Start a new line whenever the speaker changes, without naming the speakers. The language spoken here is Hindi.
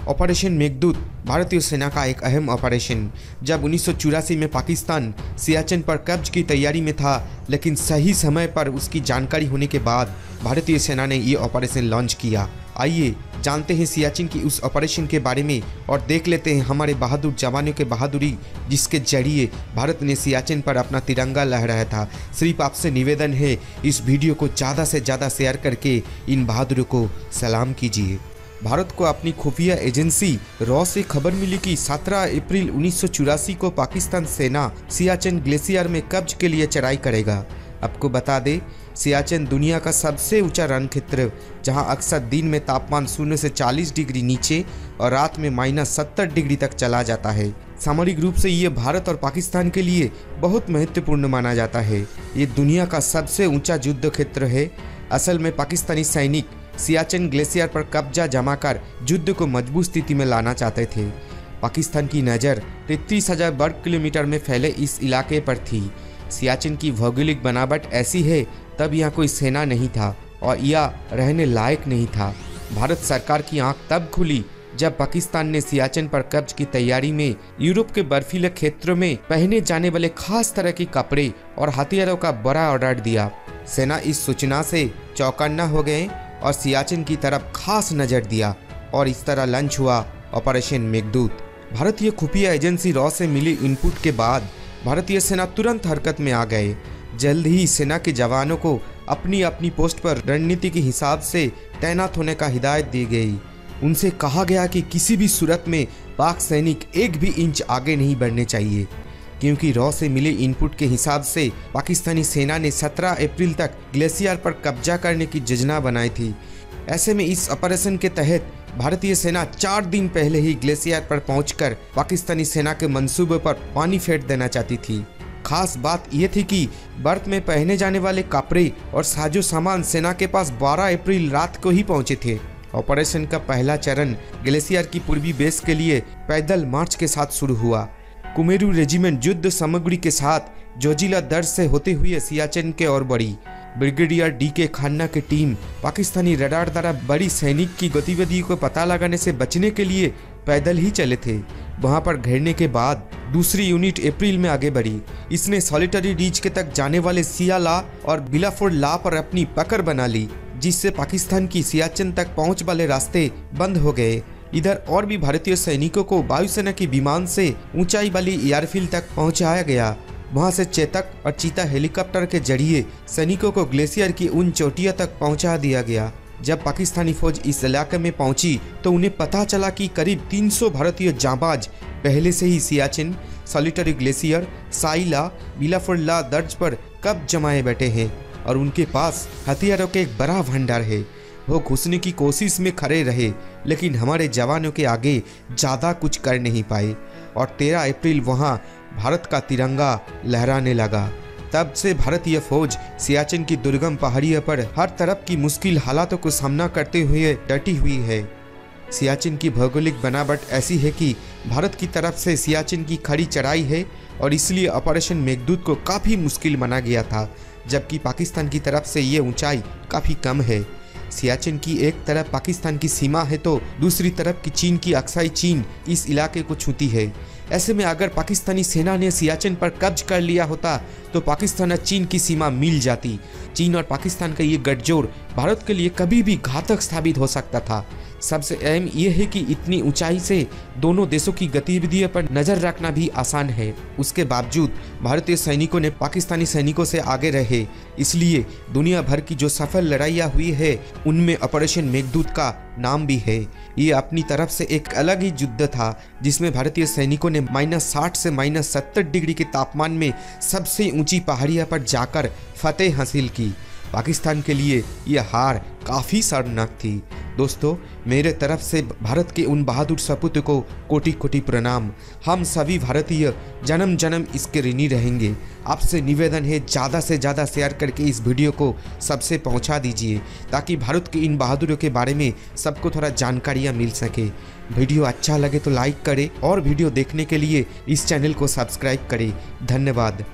ऑपरेशन मेघदूत भारतीय सेना का एक अहम ऑपरेशन। जब 1984 में पाकिस्तान सियाचिन पर कब्ज की तैयारी में था, लेकिन सही समय पर उसकी जानकारी होने के बाद भारतीय सेना ने ये ऑपरेशन लॉन्च किया। आइए जानते हैं सियाचिन की उस ऑपरेशन के बारे में और देख लेते हैं हमारे बहादुर जवानों के बहादुरी, जिसके जरिए भारत ने सियाचिन पर अपना तिरंगा लहराया था। सिर्फ आपसे निवेदन है, इस वीडियो को ज़्यादा से ज़्यादा शेयर करके इन बहादुरों को सलाम कीजिए। भारत को अपनी खुफिया एजेंसी रॉ से खबर मिली कि 17 अप्रैल 1984 को पाकिस्तान सेना सियाचिन ग्लेशियर में कब्ज के लिए चढ़ाई करेगा। आपको बता दें, सियाचिन दुनिया का सबसे ऊंचा रण क्षेत्र, जहां अक्सर दिन में तापमान 0 से 40 डिग्री नीचे और रात में -70 डिग्री तक चला जाता है। सामरिक रूप से ये भारत और पाकिस्तान के लिए बहुत महत्वपूर्ण माना जाता है। ये दुनिया का सबसे ऊंचा युद्ध क्षेत्र है। असल में पाकिस्तानी सैनिक सियाचिन ग्लेशियर पर कब्जा जमाकर युद्ध को मजबूत स्थिति में लाना चाहते थे। पाकिस्तान की नज़र 33,000 वर्ग किलोमीटर में फैले इस इलाके पर थी। सियाचिन की भौगोलिक बनावट ऐसी है, तब यहाँ कोई सेना नहीं था और यह रहने लायक नहीं था। भारत सरकार की आंख तब खुली जब पाकिस्तान ने सियाचिन पर कब्ज की तैयारी में यूरोप के बर्फीले क्षेत्रों में पहने जाने वाले खास तरह के कपड़े और हथियारों का बड़ा ऑर्डर दिया। सेना इस सूचना से चौकन्ना हो गए और सियाचिन की तरफ खास नज़र दिया और इस तरह लॉन्च हुआ ऑपरेशन मेघदूत। भारतीय खुफिया एजेंसी रॉ से मिली इनपुट के बाद भारतीय सेना तुरंत हरकत में आ गए। जल्द ही सेना के जवानों को अपनी अपनी पोस्ट पर रणनीति के हिसाब से तैनात होने का हिदायत दी गई। उनसे कहा गया कि किसी भी सूरत में पाक सैनिक एक भी इंच आगे नहीं बढ़ने चाहिए, क्योंकि रॉ से मिले इनपुट के हिसाब से पाकिस्तानी सेना ने 17 अप्रैल तक ग्लेशियर पर कब्जा करने की योजना बनाई थी। ऐसे में इस ऑपरेशन के तहत भारतीय सेना 4 दिन पहले ही ग्लेशियर पर पहुंचकर पाकिस्तानी सेना के मंसूबे पर पानी फेर देना चाहती थी। खास बात यह थी कि बर्फ में पहने जाने वाले कपड़े और साजो सामान सेना के पास 12 अप्रैल रात को ही पहुंचे थे। ऑपरेशन का पहला चरण ग्लेशियर की पूर्वी बेस के लिए पैदल मार्च के साथ शुरू हुआ। कुमेरू रेजिमेंट युद्ध सामग्री के साथ जोजिला दर्ज से होते हुए सियाचिन के ओर बढ़ी। Brigadier DK. खन्ना की टीम पाकिस्तानी रडार द्वारा बड़ी सैनिक की गतिविधियों को पता लगाने से बचने के लिए पैदल ही चले थे। वहां पर घेरने के बाद दूसरी यूनिट अप्रैल में आगे बढ़ी। इसने सॉलिटरी रिज के तक जाने वाले सियाला और बिलाफोर्ड ला पर अपनी पकड़ बना ली, जिससे पाकिस्तान की सियाचिन तक पहुंच वाले रास्ते बंद हो गए। इधर और भी भारतीय सैनिकों को वायुसेना की विमान से ऊंचाई वाली एयरफील्ड तक पहुंचाया गया। वहां से चेतक और चीता हेलीकॉप्टर के जरिए सैनिकों को ग्लेशियर की उन चोटियों तक पहुंचा दिया गया। जब पाकिस्तानी फौज इस इलाके में पहुंची तो उन्हें पता चला कि करीब 300 भारतीय जांबाज पहले से ही सियाचिन, सॉलिटरी ग्लेशियर, साइला, बिलाफोर्ड ला दर्ज पर कब्ज जमाए बैठे हैं और उनके पास हथियारों के एक बड़ा भंडार है। वो घुसने की कोशिश में खड़े रहे, लेकिन हमारे जवानों के आगे ज़्यादा कुछ कर नहीं पाए और 13 अप्रैल वहाँ भारत का तिरंगा लहराने लगा। तब से भारतीय फौज सियाचिन की दुर्गम पहाड़ियों पर हर तरफ की मुश्किल हालातों को सामना करते हुए डटी हुई है। सियाचिन की भौगोलिक बनावट ऐसी है कि भारत की तरफ से सियाचिन की खड़ी चढ़ाई है और इसलिए ऑपरेशन मेघदूत को काफ़ी मुश्किल माना गया था, जबकि पाकिस्तान की तरफ से ये ऊंचाई काफ़ी कम है। सियाचिन की एक तरफ पाकिस्तान की सीमा है तो दूसरी तरफ की चीन की अक्साई चीन इस इलाके को छूती है। ऐसे में अगर पाकिस्तानी सेना ने सियाचिन पर कब्ज कर लिया होता तो पाकिस्तान और चीन की सीमा मिल जाती। चीन और पाकिस्तान का ये गठजोड़ भारत के लिए कभी भी घातक साबित हो सकता था। सबसे अहम यह है कि इतनी ऊंचाई से दोनों देशों की गतिविधियों पर नजर रखना भी आसान है। उसके बावजूद भारतीय सैनिकों ने पाकिस्तानी सैनिकों से आगे रहे। इसलिए दुनिया भर की जो सफल लड़ाइयाँ हुई है उनमें ऑपरेशन मेघदूत का नाम भी है। ये अपनी तरफ से एक अलग ही युद्ध था, जिसमें भारतीय सैनिकों ने -60 से -70 डिग्री के तापमान में सबसे ऊंची पहाड़ियों पर जाकर फतेह हासिल की। पाकिस्तान के लिए यह हार काफ़ी शर्मनाक थी। दोस्तों, मेरे तरफ से भारत के उन बहादुर सपूत को कोटि कोटि प्रणाम। हम सभी भारतीय जन्म जन्म इसके ऋणी रहेंगे। आपसे निवेदन है, ज़्यादा से ज़्यादा शेयर करके इस वीडियो को सबसे पहुंचा दीजिए, ताकि भारत के इन बहादुरों के बारे में सबको थोड़ा जानकारियाँ मिल सके। वीडियो अच्छा लगे तो लाइक करें और वीडियो देखने के लिए इस चैनल को सब्सक्राइब करें। धन्यवाद।